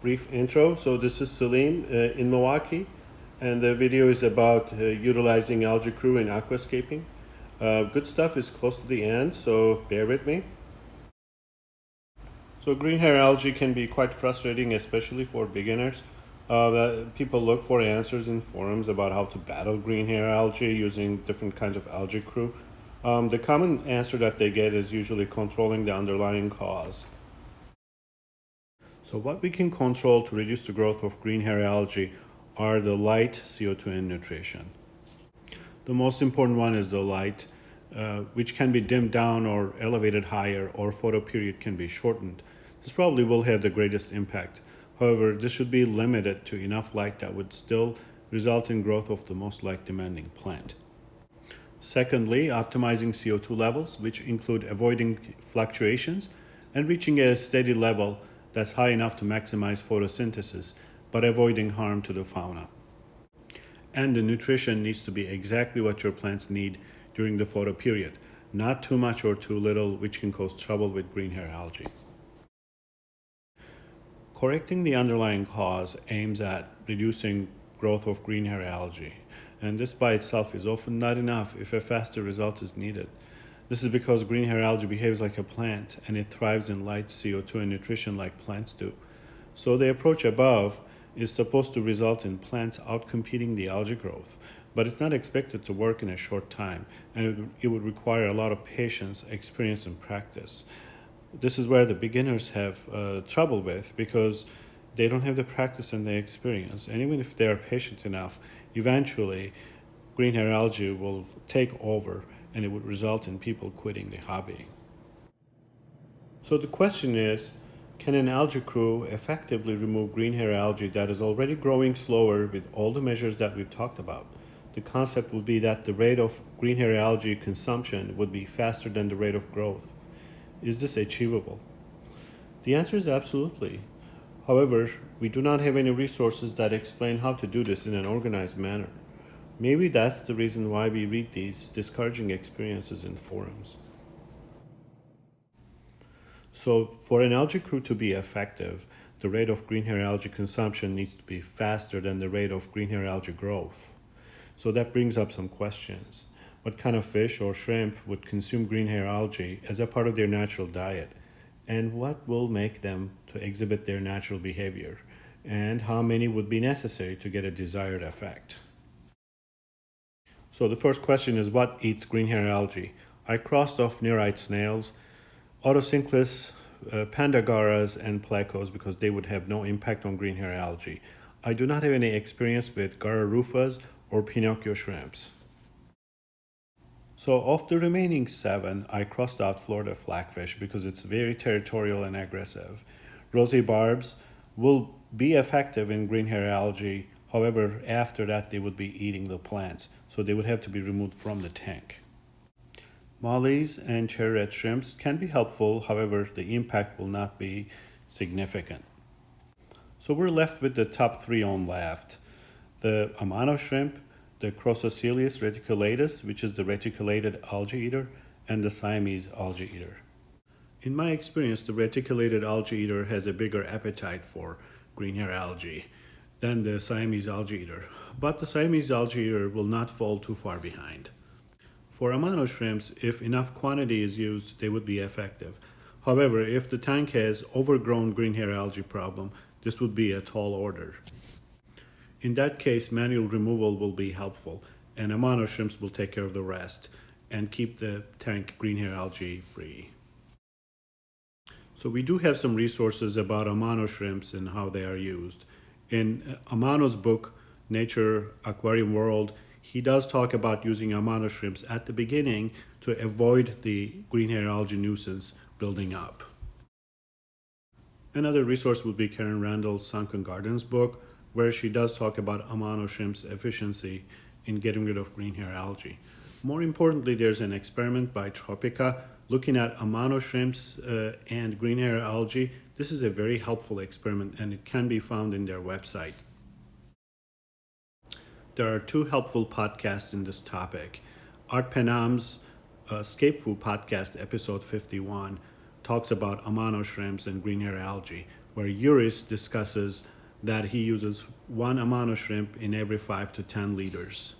brief intro. So this is Salim in Milwaukee, and the video is about utilizing algae crew in aquascaping. Good stuff is close to the end, so bear with me. So green hair algae can be quite frustrating, especially for beginners. People look for answers in forums about how to battle green hair algae using different kinds of algae crew. The common answer that they get is usually controlling the underlying cause. So what we can control to reduce the growth of green hair algae are the light, CO2, and nutrition. The most important one is the light, which can be dimmed down or elevated higher, or photo period can be shortened. This probably will have the greatest impact. However, this should be limited to enough light that would still result in growth of the most light-demanding plant. Secondly, optimizing CO2 levels, which include avoiding fluctuations and reaching a steady level that's high enough to maximize photosynthesis, but avoiding harm to the fauna. And the nutrition needs to be exactly what your plants need during the photo period, not too much or too little, which can cause trouble with green hair algae. Correcting the underlying cause aims at reducing growth of green hair algae, and this by itself is often not enough if a faster result is needed. This is because green hair algae behaves like a plant and it thrives in light, CO2, and nutrition like plants do. So the approach above is supposed to result in plants outcompeting the algae growth, but it's not expected to work in a short time, and it would require a lot of patience, experience, and practice. This is where the beginners have trouble with, because they don't have the practice and the experience, and even if they are patient enough, eventually green hair algae will take over and it would result in people quitting the hobby. So the question is, can an algae crew effectively remove green hair algae that is already growing slower with all the measures that we've talked about? The concept would be that the rate of green hair algae consumption would be faster than the rate of growth. Is this achievable? The answer is absolutely. However, we do not have any resources that explain how to do this in an organized manner. Maybe that's the reason why we read these discouraging experiences in forums. So, for an algae crew to be effective, the rate of green hair algae consumption needs to be faster than the rate of green hair algae growth. So that brings up some questions. What kind of fish or shrimp would consume green hair algae as a part of their natural diet? And what will make them to exhibit their natural behavior? And how many would be necessary to get a desired effect? So the first question is, what eats green hair algae? I crossed off nearite snails, autosynclus, pandagaras, and plecos because they would have no impact on green hair algae. I do not have any experience with gararufas or Pinocchio shrimps. So of the remaining 7, I crossed out Florida flackfish because it's very territorial and aggressive. Rosy barbs will be effective in green hair algae. However, after that, they would be eating the plants, so they would have to be removed from the tank. Mollies and cherry red shrimps can be helpful, however, the impact will not be significant. So we're left with the top 3 on left. The Amano shrimp, the Crossocilius reticulatus, which is the reticulated algae eater, and the Siamese algae eater. In my experience, the reticulated algae eater has a bigger appetite for green hair algae than the Siamese algae eater, but the Siamese algae eater will not fall too far behind. For Amano shrimps, if enough quantity is used, they would be effective. However, if the tank has overgrown green hair algae problem, this would be a tall order. In that case, manual removal will be helpful, and Amano shrimps will take care of the rest and keep the tank green hair algae free. So we do have some resources about Amano shrimps and how they are used. In Amano's book, Nature Aquarium World, he does talk about using Amano shrimps at the beginning to avoid the green hair algae nuisance building up. Another resource would be Karen Randall's Sunken Gardens book, where she does talk about Amano shrimp's efficiency in getting rid of green hair algae. More importantly, there's an experiment by Tropica looking at Amano shrimps and green hair algae. This is a very helpful experiment, and it can be found in their website. There are 2 helpful podcasts in this topic. Art Penam's Scape Food podcast, episode 51, talks about Amano shrimps and green hair algae, where Uris discusses that he uses one amano shrimp in every 5 to 10 liters.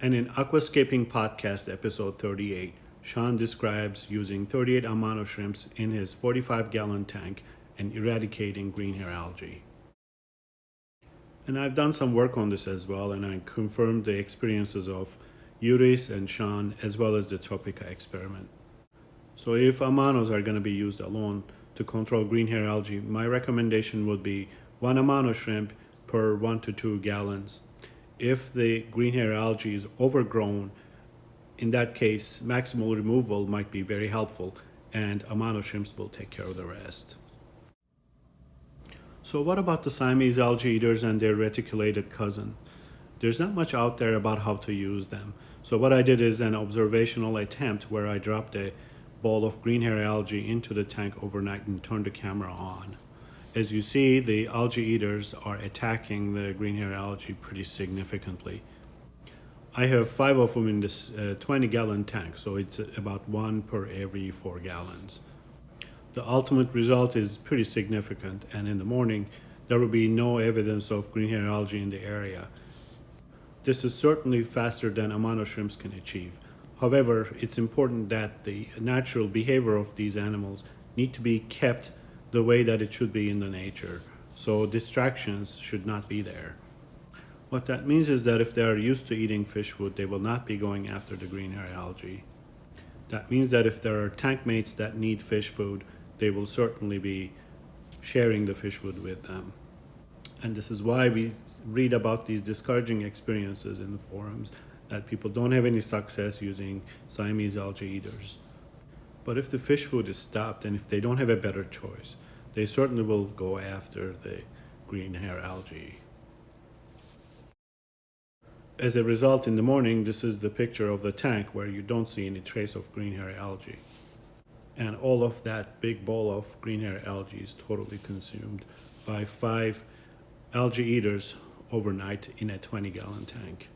And in Aquascaping Podcast episode 38, Sean describes using 38 amano shrimps in his 45-gallon tank and eradicating green hair algae. And I've done some work on this as well, and I confirmed the experiences of Uris and Sean as well as the Tropica experiment. So if amanos are going to be used alone to control green hair algae, my recommendation would be one amano shrimp per 1 to 2 gallons. If the green hair algae is overgrown, in that case, maximal removal might be very helpful, and amano shrimps will take care of the rest. So what about the Siamese algae eaters and their reticulated cousin? There's not much out there about how to use them. So what I did is an observational attempt where I dropped a ball of green hair algae into the tank overnight and turned the camera on. As you see, the algae eaters are attacking the green hair algae pretty significantly. I have 5 of them in this 20-gallon tank, so it's about 1 per every 4 gallons. The ultimate result is pretty significant, and in the morning, there will be no evidence of green hair algae in the area. This is certainly faster than amano shrimps can achieve. However, it's important that the natural behavior of these animals need to be kept the way that it should be in the nature, so distractions should not be there. What that means is that if they are used to eating fish food, they will not be going after the green hair algae. That means that if there are tank mates that need fish food, they will certainly be sharing the fish food with them. And this is why we read about these discouraging experiences in the forums, that people don't have any success using Siamese algae eaters. But if the fish food is stopped and if they don't have a better choice, they certainly will go after the green hair algae. As a result, in the morning, this is the picture of the tank where you don't see any trace of green hair algae. And all of that big bowl of green hair algae is totally consumed by 5 algae eaters overnight in a 20-gallon tank.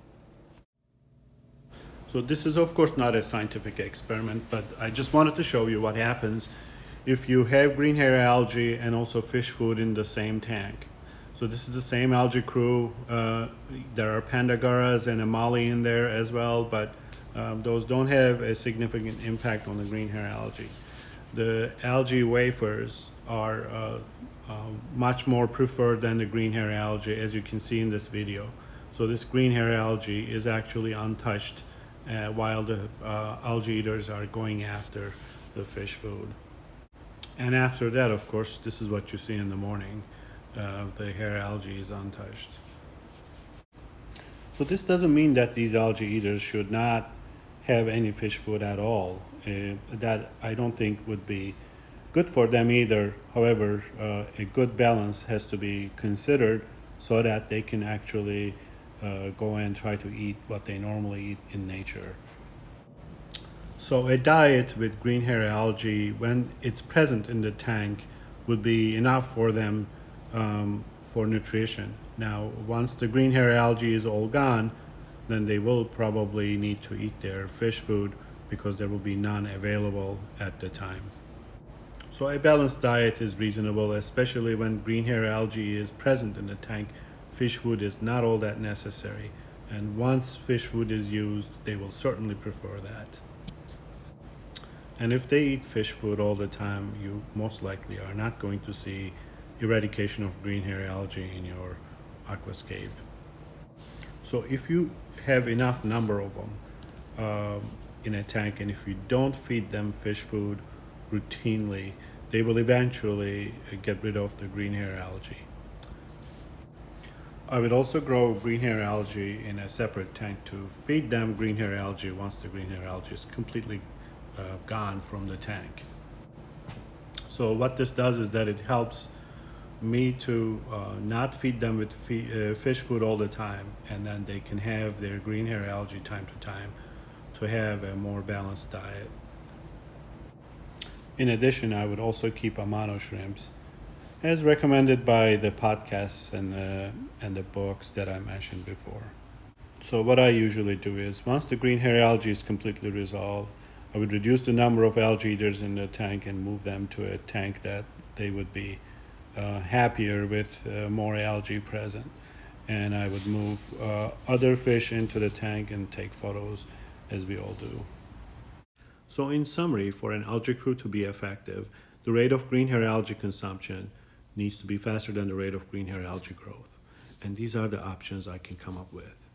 So this is of course not a scientific experiment, but I just wanted to show you what happens if you have green hair algae and also fish food in the same tank. So this is the same algae crew. There are pandagaras and amali in there as well, but those don't have a significant impact on the green hair algae. The algae wafers are much more preferred than the green hair algae, as you can see in this video. So this green hair algae is actually untouched while the algae eaters are going after the fish food. And after that, of course, this is what you see in the morning. The hair algae is untouched. So this doesn't mean that these algae eaters should not have any fish food at all. That I don't think would be good for them either. However, a good balance has to be considered so that they can actually go and try to eat what they normally eat in nature. So a diet with green hair algae, when it's present in the tank, would be enough for them for nutrition. Now, once the green hair algae is all gone, then they will probably need to eat their fish food because there will be none available at the time. So a balanced diet is reasonable, especially when green hair algae is present in the tank. Fish food is not all that necessary, and once fish food is used, they will certainly prefer that. And if they eat fish food all the time, you most likely are not going to see eradication of green hair algae in your aquascape. So if you have enough number of them in a tank, and if you don't feed them fish food routinely, they will eventually get rid of the green hair algae. I would also grow green hair algae in a separate tank to feed them green hair algae once the green hair algae is completely gone from the tank. So what this does is that it helps me to not feed them with fish food all the time, and then they can have their green hair algae time to time to have a more balanced diet. In addition, I would also keep amano shrimps as recommended by the podcasts and the books that I mentioned before. So what I usually do is, once the green hair algae is completely resolved, I would reduce the number of algae eaters in the tank and move them to a tank that they would be happier with more algae present. And I would move other fish into the tank and take photos as we all do. So in summary, for an algae crew to be effective, the rate of green hair algae consumption needs to be faster than the rate of green hair algae growth. And these are the options I can come up with.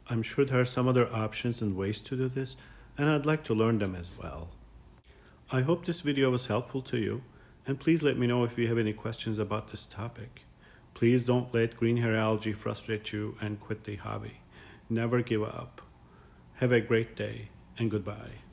I'm sure there are some other options and ways to do this, and I'd like to learn them as well. I hope this video was helpful to you, and please let me know if you have any questions about this topic. Please don't let green hair algae frustrate you and quit the hobby. Never give up. Have a great day, and goodbye.